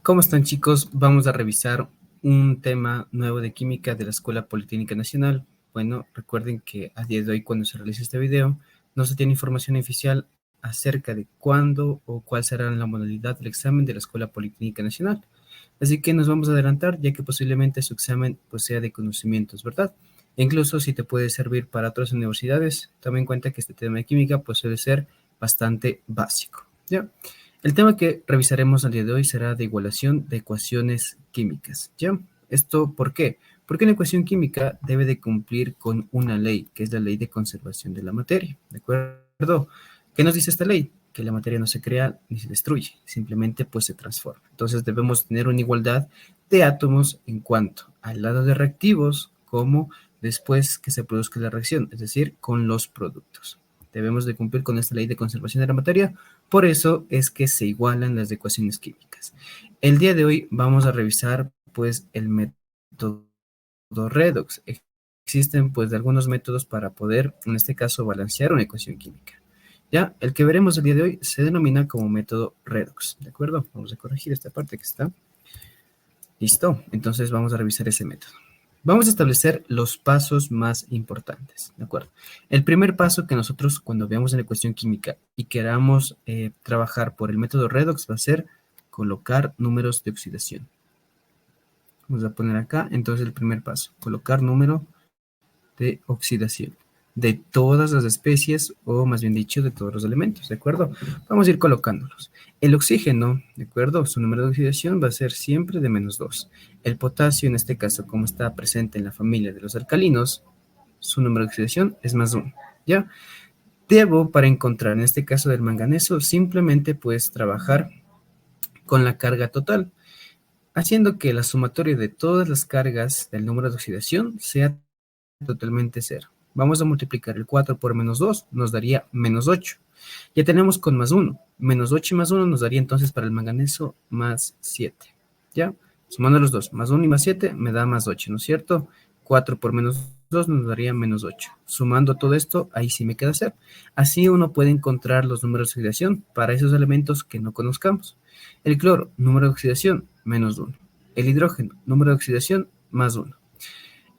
¿Cómo están, chicos? Vamos a revisar un tema nuevo de química de la Escuela Politécnica Nacional. Bueno, recuerden que a día de hoy, cuando se realiza este video, no se tiene información oficial acerca de cuándo o cuál será la modalidad del examen de la Escuela Politécnica Nacional. Así que nos vamos a adelantar, ya que posiblemente su examen pues, sea de conocimientos, ¿verdad? E incluso si te puede servir para otras universidades, toma en cuenta que este tema de química pues, suele ser bastante básico, ¿ya? El tema que revisaremos al día de hoy será de igualación de ecuaciones químicas, ¿ya? ¿Esto por qué? Porque una ecuación química debe de cumplir con una ley, que es la ley de conservación de la materia, ¿de acuerdo? ¿Qué nos dice esta ley? Que la materia no se crea ni se destruye, simplemente pues se transforma. Entonces debemos tener una igualdad de átomos en cuanto al lado de reactivos como después que se produzca la reacción, es decir, con los productos. Debemos de cumplir con esta ley de conservación de la materia, por eso es que se igualan las ecuaciones químicas. El día de hoy vamos a revisar pues el método redox. Existen pues algunos métodos para poder, en este caso, balancear una ecuación química. Ya, el que veremos el día de hoy se denomina como método redox, ¿de acuerdo? Vamos a corregir esta parte que está. Listo, entonces vamos a revisar ese método. Vamos a establecer los pasos más importantes, ¿de acuerdo? El primer paso que nosotros cuando veamos una ecuación química y queramos trabajar por el método redox va a ser colocar números de oxidación. Vamos a poner acá, entonces el primer paso, colocar número de oxidación de todas las especies, o más bien dicho, de todos los elementos, ¿de acuerdo? Vamos a ir colocándolos. El oxígeno, ¿de acuerdo? Su número de oxidación va a ser siempre de -2. El potasio, en este caso, como está presente en la familia de los alcalinos, su número de oxidación es +1, ¿ya? Debo, para encontrar, en este caso del manganeso, simplemente pues trabajar con la carga total, haciendo que la sumatoria de todas las cargas del número de oxidación sea totalmente 0. Vamos a multiplicar el 4 por -2, nos daría -8. Ya tenemos con +1. -8 y +1 nos daría entonces para el manganeso +7. ¿Ya? Sumando los dos, +1 y +7 me da +8, ¿no es cierto? 4 por -2 nos daría -8. Sumando todo esto, ahí sí me queda 0. Así uno puede encontrar los números de oxidación para esos elementos que no conozcamos. El cloro, número de oxidación, -1. El hidrógeno, número de oxidación, +1.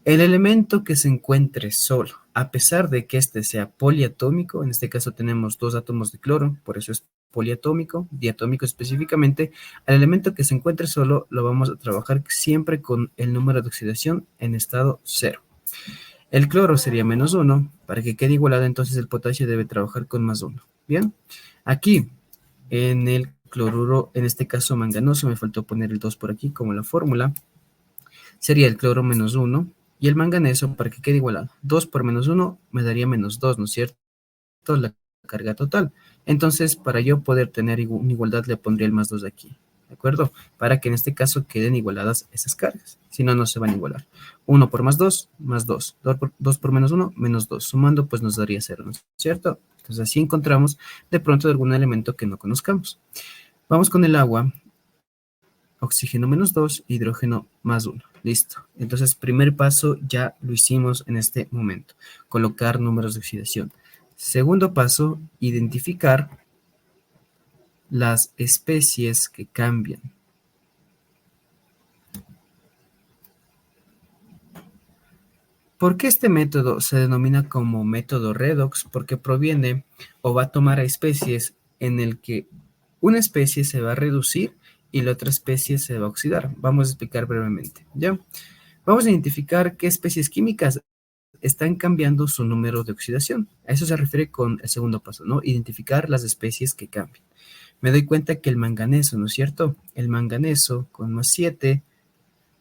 El elemento que se encuentre solo, a pesar de que este sea poliatómico, en este caso tenemos 2 átomos de cloro, por eso es poliatómico, diatómico específicamente, al elemento que se encuentre solo lo vamos a trabajar siempre con el número de oxidación en estado 0. El cloro sería -1, para que quede igualado entonces el potasio debe trabajar con +1. Bien, aquí en el cloruro, en este caso manganoso, me faltó poner el 2 por aquí como la fórmula, sería el cloro -1 y el manganeso para que quede igualado. 2 por -1 me daría -2, ¿no es cierto? La carga total. Entonces, para yo poder tener una igualdad, le pondría el +2 aquí, ¿de acuerdo? Para que en este caso queden igualadas esas cargas. Si no, no se van a igualar. 1 por +2, +2. 2 por -1, -2. Sumando, pues nos daría 0, ¿no es cierto? Entonces, así encontramos de pronto algún elemento que no conozcamos. Vamos con el agua. Oxígeno -2, hidrógeno +1. Listo. Entonces, primer paso ya lo hicimos en este momento. Colocar números de oxidación. Segundo paso, identificar las especies que cambian. ¿Por qué este método se denomina como método redox? Porque proviene o va a tomar a especies en el que una especie se va a reducir y la otra especie se va a oxidar. Vamos a explicar brevemente, ¿ya? Vamos a identificar qué especies químicas están cambiando su número de oxidación. A eso se refiere con el segundo paso, ¿no? Identificar las especies que cambian. Me doy cuenta que el manganeso, ¿no es cierto? El manganeso con +7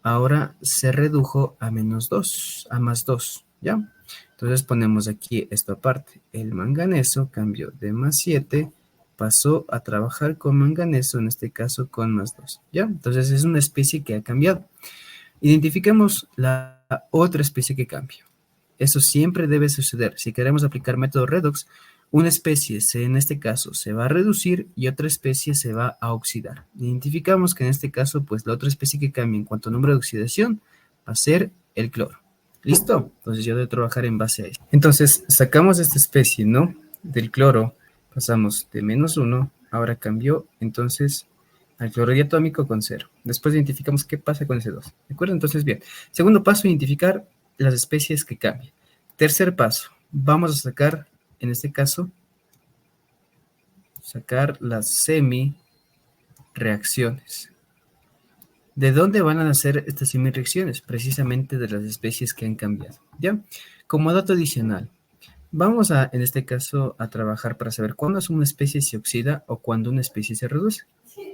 ahora se redujo a -2, a +2, ¿ya? Entonces ponemos aquí esto aparte. El manganeso cambió de +7, pasó a trabajar con manganeso, en este caso con +2, ¿ya? Entonces es una especie que ha cambiado. Identifiquemos la otra especie que cambia. Eso siempre debe suceder. Si queremos aplicar método redox, una especie, en este caso, se va a reducir y otra especie se va a oxidar. Identificamos que en este caso, pues la otra especie que cambia en cuanto a número de oxidación va a ser el cloro. ¿Listo? Entonces yo debo trabajar en base a eso. Entonces sacamos esta especie, ¿no? Del cloro, pasamos de -1, ahora cambió, entonces al cloro diatómico con 0. Después identificamos qué pasa con ese 2. ¿De acuerdo? Entonces, bien. Segundo paso, identificar las especies que cambian. Tercer paso, vamos a sacar, en este caso, sacar las semi-reacciones. ¿De dónde van a nacer estas semi-reacciones? Precisamente de las especies que han cambiado. ¿Ya? Como dato adicional, vamos a, en este caso, a trabajar para saber cuándo una especie se oxida o cuándo una especie se reduce.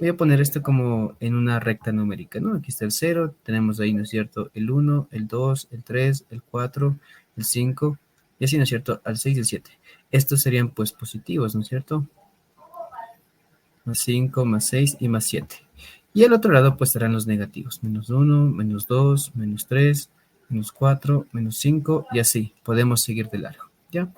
Voy a poner esto como en una recta numérica, ¿no? Aquí está el 0, tenemos ahí, ¿no es cierto?, el 1, el 2, el 3, el 4, el 5, y así, ¿no es cierto?, al 6 y el 7. Estos serían, pues, positivos, ¿no es cierto? Más 5, más 6 y más 7. Y al otro lado, pues, estarán los negativos. Menos 1, menos 2, menos 3, menos 4, menos 5, y así. Podemos seguir de largo, ¿ya?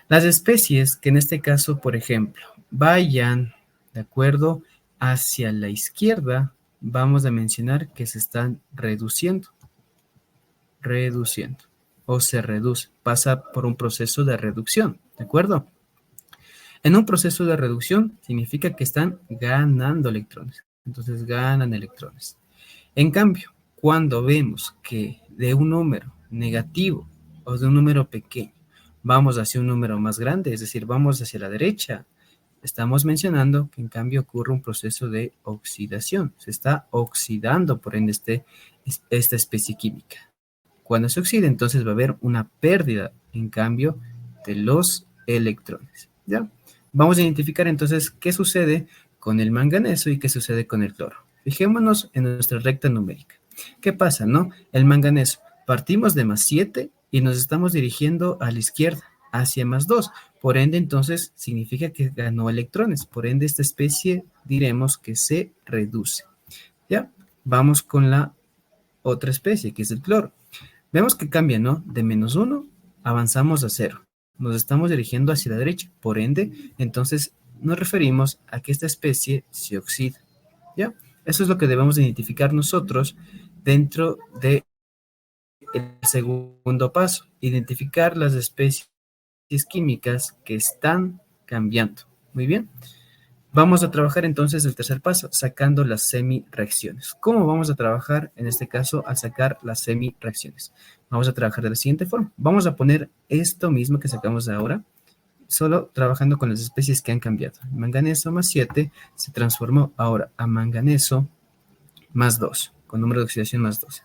Las especies que en este caso, por ejemplo, vayan, ¿de acuerdo?, hacia la izquierda, vamos a mencionar que se están reduciendo, o se reduce, pasa por un proceso de reducción, ¿de acuerdo? En un proceso de reducción significa que están ganando electrones, entonces ganan electrones. En cambio, cuando vemos que de un número negativo o de un número pequeño vamos hacia un número más grande, es decir, vamos hacia la derecha, estamos mencionando que en cambio ocurre un proceso de oxidación. Se está oxidando, por ende, esta especie química. Cuando se oxida, entonces va a haber una pérdida, en cambio, de los electrones. ¿Ya? Vamos a identificar entonces qué sucede con el manganeso y qué sucede con el cloro. Fijémonos en nuestra recta numérica. ¿Qué pasa, no? El manganeso, partimos de más 7 y nos estamos dirigiendo a la izquierda, hacia más 2. Por ende, entonces, significa que ganó electrones. Por ende, esta especie diremos que se reduce. ¿Ya? Vamos con la otra especie, que es el cloro. Vemos que cambia, ¿no? De menos 1 avanzamos a 0. Nos estamos dirigiendo hacia la derecha. Por ende, entonces, nos referimos a que esta especie se oxida. ¿Ya? Eso es lo que debemos identificar nosotros dentro del segundo paso. Identificar las especies químicas que están cambiando. Muy bien. Vamos a trabajar entonces el tercer paso, sacando las semi-reacciones. ¿Cómo vamos a trabajar en este caso al sacar las semi-reacciones? Vamos a trabajar de la siguiente forma. Vamos a poner esto mismo que sacamos ahora, solo trabajando con las especies que han cambiado. Manganeso más 7 se transformó ahora a manganeso más 2, con número de oxidación más 2.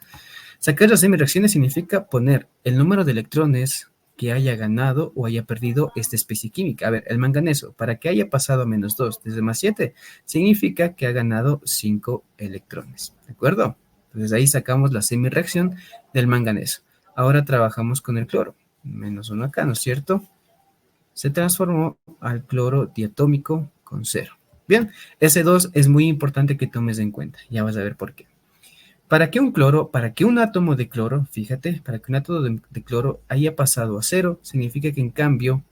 Sacar las semi-reacciones significa poner el número de electrones que haya ganado o haya perdido esta especie química. A ver, el manganeso, para que haya pasado a menos 2 desde más 7, significa que ha ganado 5 electrones, ¿de acuerdo? Entonces ahí sacamos la semi-reacción del manganeso. Ahora trabajamos con el cloro. Menos 1 acá, ¿no es cierto? Se transformó al cloro diatómico con 0. Bien, ese 2 es muy importante que tomes en cuenta. Ya vas a ver por qué. Para que un átomo de cloro, fíjate, para que un átomo de cloro haya pasado a 0, significa que en cambio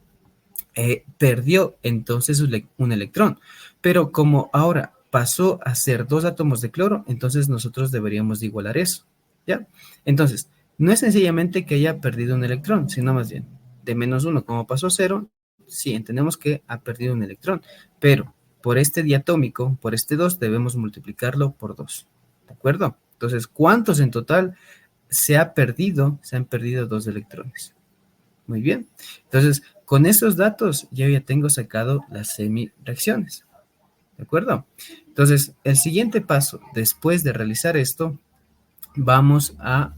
perdió entonces un electrón. Pero como ahora pasó a ser 2 átomos de cloro, entonces nosotros deberíamos de igualar eso, ¿ya? Entonces, no es sencillamente que haya perdido un electrón, sino más bien, de menos 1, como pasó a 0, sí, entendemos que ha perdido un electrón, pero por este diatómico, por este 2, debemos multiplicarlo por 2, ¿de acuerdo? Entonces, ¿cuántos en total se han perdido 2 electrones? Muy bien. Entonces, con estos datos yo ya tengo sacado las semi-reacciones. ¿De acuerdo? Entonces, el siguiente paso, después de realizar esto, vamos a,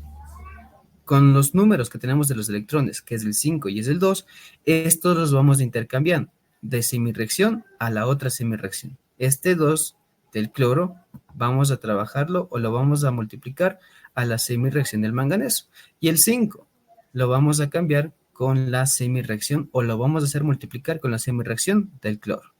con los números que tenemos de los electrones, que es el 5 y es el 2, estos los vamos intercambiando de semi-reacción a la otra semi-reacción. Este 2 del cloro vamos a trabajarlo o lo vamos a multiplicar a la semi-reacción del manganeso. Y el 5 lo vamos a cambiar con la semi-reacción o lo vamos a hacer multiplicar con la semi-reacción del cloro.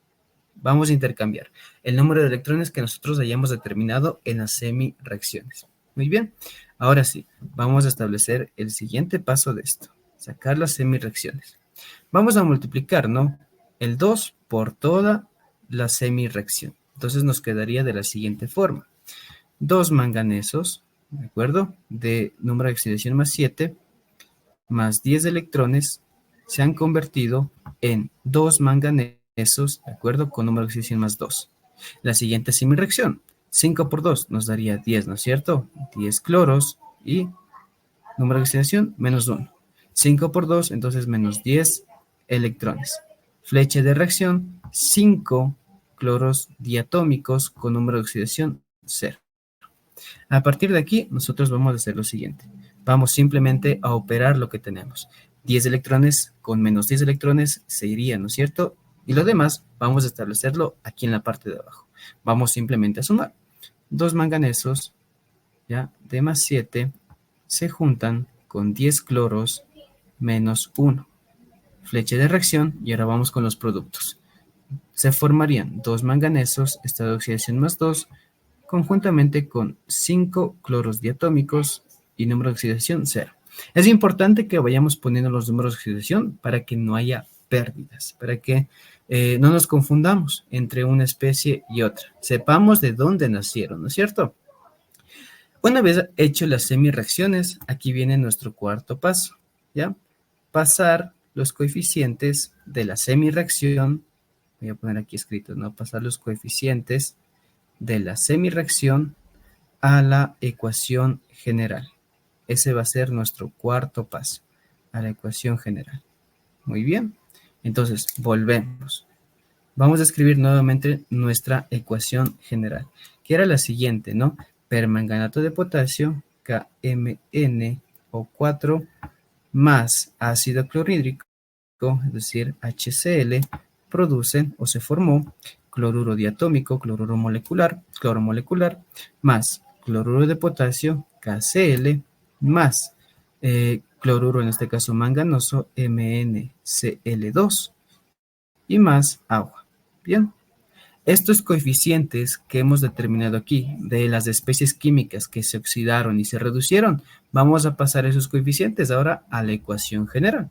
Vamos a intercambiar el número de electrones que nosotros hayamos determinado en las semi-reacciones. Muy bien, ahora sí, vamos a establecer el siguiente paso de esto, sacar las semi-reacciones. Vamos a multiplicar, ¿no? El 2 por toda la semi-reacción. Entonces nos quedaría de la siguiente forma. 2 manganesos, ¿de acuerdo? De número de oxidación más 7, más 10 electrones, se han convertido en 2 manganesos, ¿de acuerdo? Con número de oxidación más 2. La siguiente semi-reacción. 5 por 2 nos daría 10, ¿no es cierto? 10 cloros y número de oxidación, menos 1. 5 por 2, entonces menos 10 electrones. Flecha de reacción, 5 cloros diatómicos con número de oxidación 0. A partir de aquí, nosotros vamos a hacer lo siguiente. Vamos simplemente a operar lo que tenemos. 10 electrones con menos 10 electrones se irían, ¿no es cierto? Y lo demás vamos a establecerlo aquí en la parte de abajo. Vamos simplemente a sumar. 2 manganesos, ¿ya? De más 7 se juntan con 10 cloros menos 1. Flecha de reacción y ahora vamos con los productos. Se formarían 2 manganesos, estado de oxidación más 2, conjuntamente con 5 cloros diatómicos y número de oxidación 0. Es importante que vayamos poniendo los números de oxidación para que no haya pérdidas, para que no nos confundamos entre una especie y otra. Sepamos de dónde nacieron, ¿no es cierto? Una vez hecho las semireacciones, aquí viene nuestro cuarto paso, ¿ya? Pasar los coeficientes de la semireacción, voy a poner aquí escrito, ¿no? Pasar los coeficientes de la semireacción a la ecuación general. Ese va a ser nuestro cuarto paso, a la ecuación general. Muy bien, entonces volvemos. Vamos a escribir nuevamente nuestra ecuación general, que era la siguiente, ¿no? Permanganato de potasio, KMnO4, más ácido clorhídrico, es decir, HCl, producen o se formó cloruro diatómico, cloruro molecular, cloro molecular, más cloruro de potasio, KCl, más cloruro, en este caso manganoso, MnCl2, y más agua. Bien, estos coeficientes que hemos determinado aquí, de las especies químicas que se oxidaron y se reducieron, vamos a pasar esos coeficientes ahora a la ecuación general.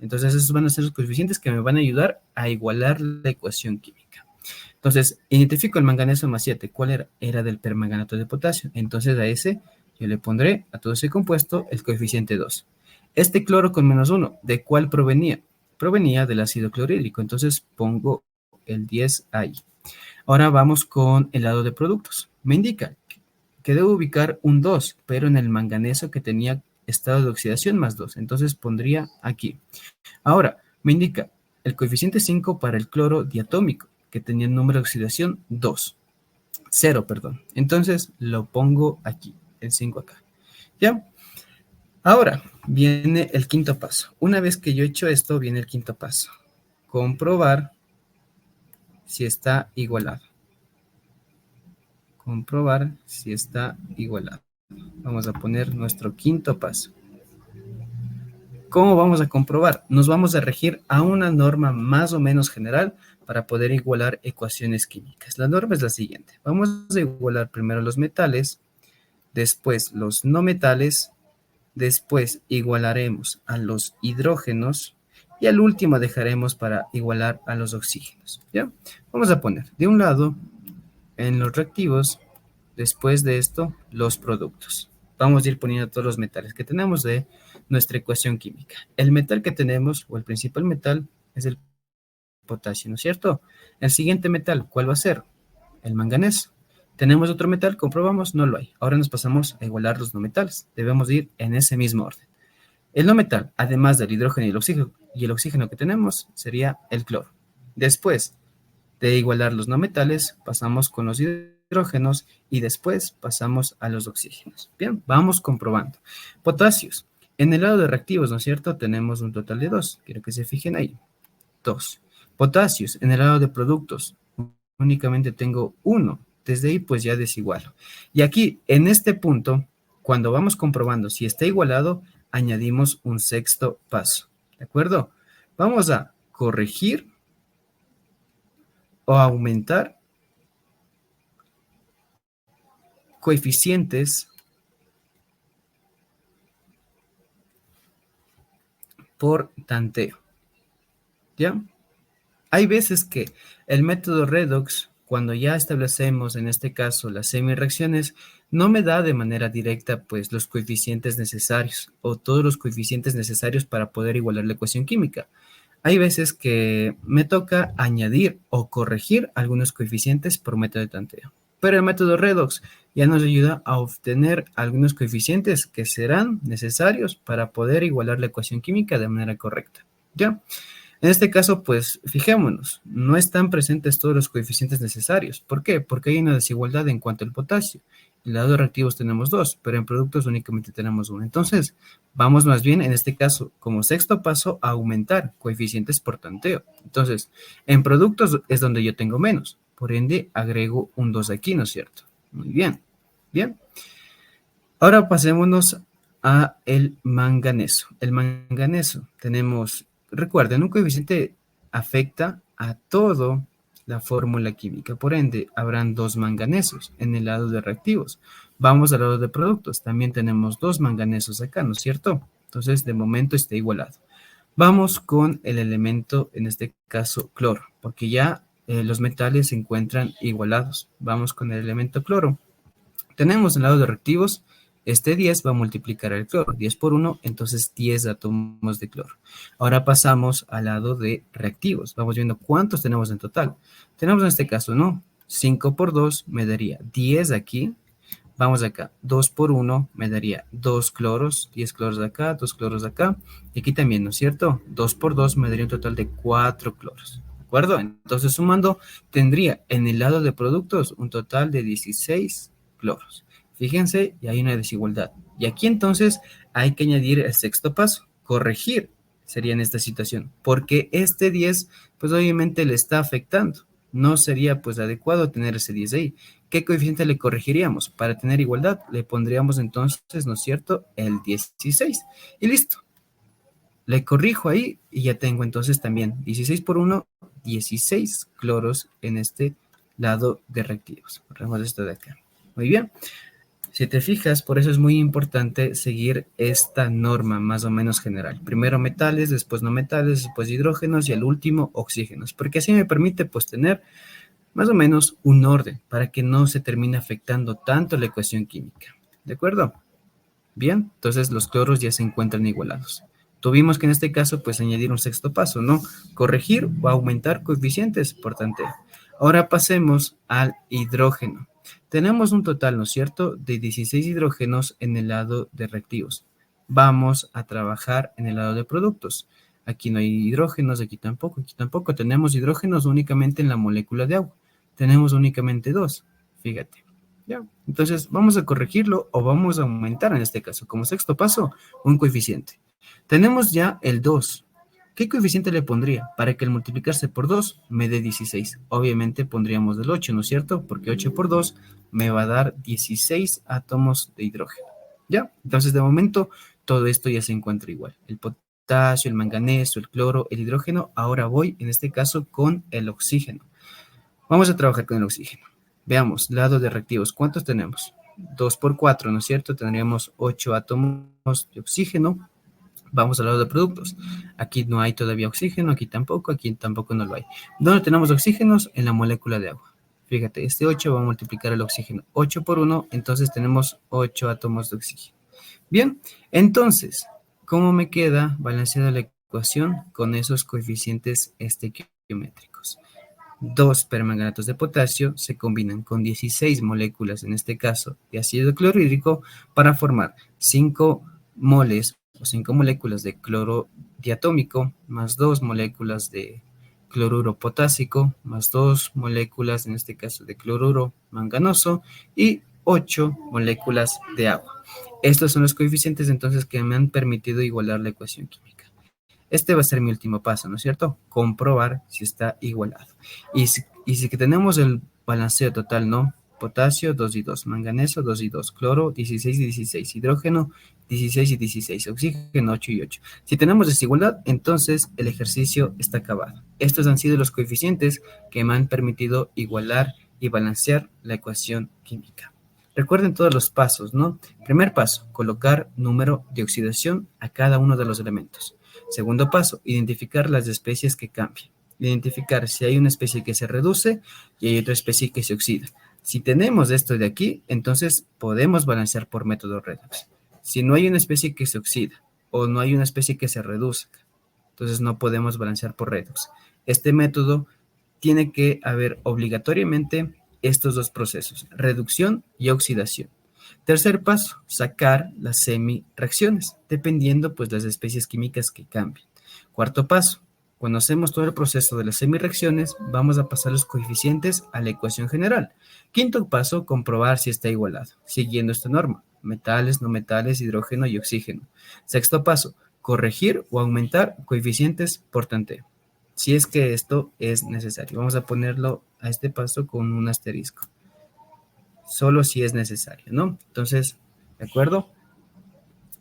Entonces, esos van a ser los coeficientes que me van a ayudar a igualar la ecuación química. Entonces, identifico el manganeso más 7. ¿Cuál era? Era del permanganato de potasio. Entonces, a ese yo le pondré a todo ese compuesto el coeficiente 2. Este cloro con menos 1, ¿de cuál provenía? Provenía del ácido clorhídrico. Entonces, pongo el 10 ahí. Ahora vamos con el lado de productos. Me indica que debo ubicar un 2, pero en el manganeso que tenía estado de oxidación más 2. Entonces pondría aquí. Ahora, me indica el coeficiente 5 para el cloro diatómico, que tenía número de oxidación 2. 0, perdón. Entonces lo pongo aquí, el 5 acá. ¿Ya? Ahora viene el quinto paso. Una vez que yo he hecho esto, viene el quinto paso. Comprobar si está igualado. Comprobar si está igualado. Vamos a poner nuestro quinto paso. ¿Cómo vamos a comprobar? Nos vamos a regir a una norma más o menos general para poder igualar ecuaciones químicas. La norma es la siguiente. Vamos a igualar primero los metales, después los no metales, después igualaremos a los hidrógenos y al último dejaremos para igualar a los oxígenos. ¿Ya? Vamos a poner de un lado en los reactivos, después de esto, los productos. Vamos a ir poniendo todos los metales que tenemos de nuestra ecuación química. El metal que tenemos, o el principal metal, es el potasio, ¿no es cierto? El siguiente metal, ¿cuál va a ser? El manganeso. ¿Tenemos otro metal? Comprobamos, no lo hay. Ahora nos pasamos a igualar los no metales. Debemos ir en ese mismo orden. El no metal, además del hidrógeno y el oxígeno que tenemos, sería el cloro. Después de igualar los no metales, pasamos con los hidrógenos y después pasamos a los oxígenos. Bien, vamos comprobando. Potasios. En el lado de reactivos, ¿no es cierto? Tenemos un total de 2. Quiero que se fijen ahí. 2. Potasios. En el lado de productos, únicamente tengo 1. Desde ahí, pues ya desigualo. Y aquí, en este punto, cuando vamos comprobando si está igualado, añadimos un sexto paso. ¿De acuerdo? Vamos a corregir o aumentar coeficientes por tanteo. ¿Ya? Hay veces que el método redox, cuando ya establecemos en este caso las semireacciones, no me da de manera directa pues los coeficientes necesarios o todos los coeficientes necesarios para poder igualar la ecuación química. Hay veces que me toca añadir o corregir algunos coeficientes por método de tanteo. Pero el método redox ya nos ayuda a obtener algunos coeficientes que serán necesarios para poder igualar la ecuación química de manera correcta. ¿Ya? En este caso, pues fijémonos, no están presentes todos los coeficientes necesarios. ¿Por qué? Porque hay una desigualdad en cuanto al potasio. En el lado de reactivos tenemos dos, pero en productos únicamente tenemos uno. Entonces, vamos más bien, en este caso, como sexto paso, a aumentar coeficientes por tanteo. Entonces, en productos es donde yo tengo menos. Por ende, agrego un 2 aquí, ¿no es cierto? Muy bien. Bien. Ahora pasémonos a el manganeso. El manganeso tenemos, recuerden, un coeficiente afecta a todo la fórmula química. Por ende, habrán dos manganesos en el lado de reactivos. Vamos al lado de productos. También tenemos dos manganesos acá, ¿no es cierto? Entonces, de momento está igualado. Vamos con el elemento, en este caso, cloro, porque ya los metales se encuentran igualados. Vamos con el elemento cloro. Tenemos el lado de reactivos, este 10 va a multiplicar el cloro, 10 por 1, entonces 10 átomos de cloro. Ahora pasamos al lado de reactivos, vamos viendo cuántos tenemos en total. Tenemos en este caso, ¿no? 5 por 2 me daría 10 aquí, vamos acá, 2 por 1 me daría 2 cloros, 10 cloros de acá, 2 cloros de acá, y aquí también, ¿no es cierto? 2 por 2 me daría un total de 4 cloros. ¿De acuerdo? Entonces, sumando, tendría en el lado de productos un total de 16 cloros. Fíjense, y hay una desigualdad. Y aquí entonces hay que añadir el sexto paso, corregir sería en esta situación, porque este 10, pues obviamente le está afectando. No sería pues adecuado tener ese 10 ahí. ¿Qué coeficiente le corregiríamos? Para tener igualdad, le pondríamos entonces, ¿no es cierto?, el 16. Y listo. Le corrijo ahí y ya tengo entonces también 16 por 1, 16 cloros en este lado de reactivos. Borremos esto de acá. Muy bien. Si te fijas, por eso es muy importante seguir esta norma más o menos general. Primero metales, después no metales, después hidrógenos y al último oxígenos, porque así me permite pues tener más o menos un orden para que no se termine afectando tanto la ecuación química. ¿De acuerdo? Bien, entonces los cloros ya se encuentran igualados. Tuvimos que en este caso pues añadir un sexto paso, ¿no? Corregir o aumentar coeficientes por tanteo. Ahora pasemos al hidrógeno. Tenemos un total, ¿no es cierto?, de 16 hidrógenos en el lado de reactivos. Vamos a trabajar en el lado de productos. Aquí no hay hidrógenos, aquí tampoco, aquí tampoco. Tenemos hidrógenos únicamente en la molécula de agua. Tenemos únicamente dos, fíjate. ¿Ya? Entonces, vamos a corregirlo o vamos a aumentar en este caso, como sexto paso, un coeficiente. Tenemos ya el 2. ¿Qué coeficiente le pondría? Para que el multiplicarse por 2 me dé 16. Obviamente pondríamos el 8, ¿no es cierto? Porque 8 por 2 me va a dar 16 átomos de hidrógeno. ¿Ya? Entonces, de momento, todo esto ya se encuentra igual. El potasio, el manganeso, el cloro, el hidrógeno. Ahora voy, en este caso, con el oxígeno. Vamos a trabajar con el oxígeno. Veamos, lado de reactivos, ¿cuántos tenemos? 2 por 4, ¿no es cierto? Tendríamos 8 átomos de oxígeno. Vamos al lado de productos. Aquí no hay todavía oxígeno, aquí tampoco no lo hay. ¿Dónde tenemos oxígenos? En la molécula de agua. Fíjate, este 8 va a multiplicar el oxígeno. 8 por 1, entonces tenemos 8 átomos de oxígeno. Bien, entonces, ¿cómo me queda balanceada la ecuación con esos coeficientes estequiométricos? Dos permanganatos de potasio se combinan con 16 moléculas, en este caso, de ácido clorhídrico para formar 5 moles o 5 moléculas de cloro diatómico más 2 moléculas de cloruro potásico más 2 moléculas, en este caso, de cloruro manganoso y 8 moléculas de agua. Estos son los coeficientes entonces que me han permitido igualar la ecuación química. Este va a ser mi último paso, ¿no es cierto? Comprobar si está igualado. Y si que tenemos el balanceo total, ¿no? Potasio, 2 y 2. Manganeso, 2 y 2. Cloro, 16 y 16. Hidrógeno, 16 y 16. Oxígeno, 8 y 8. Si tenemos desigualdad, entonces el ejercicio está acabado. Estos han sido los coeficientes que me han permitido igualar y balancear la ecuación química. Recuerden todos los pasos, ¿no? Primer paso, colocar número de oxidación a cada uno de los elementos. Segundo paso, identificar las especies que cambian. Identificar si hay una especie que se reduce y hay otra especie que se oxida. Si tenemos esto de aquí, entonces podemos balancear por método redox. Si no hay una especie que se oxida o no hay una especie que se reduzca, entonces no podemos balancear por redox. Este método tiene que haber obligatoriamente estos dos procesos, reducción y oxidación. Tercer paso, sacar las semi-reacciones, dependiendo pues las especies químicas que cambien. Cuarto paso, cuando hacemos todo el proceso de las semi-reacciones, vamos a pasar los coeficientes a la ecuación general. Quinto paso, comprobar si está igualado, siguiendo esta norma, metales, no metales, hidrógeno y oxígeno. Sexto paso, corregir o aumentar coeficientes por tanteo, si es que esto es necesario. Vamos a ponerlo a este paso con un asterisco. Solo si es necesario, ¿no? Entonces, ¿de acuerdo?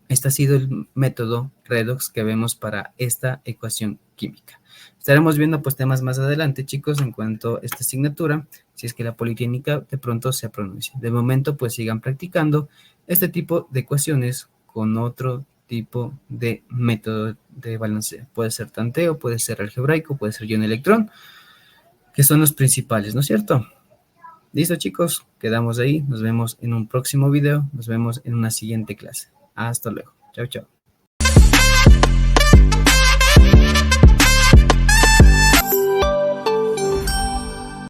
Este ha sido el método redox que vemos para esta ecuación química. Estaremos viendo pues temas más adelante, chicos, en cuanto a esta asignatura, si es que la politécnica de pronto se pronuncia. De momento, pues sigan practicando este tipo de ecuaciones con otro tipo de método de balanceo. Puede ser tanteo, puede ser algebraico, puede ser ion-electrón, que son los principales, ¿no es cierto? Listo, chicos, quedamos ahí. Nos vemos en un próximo video. Nos vemos en una siguiente clase. Hasta luego. Chao, chao.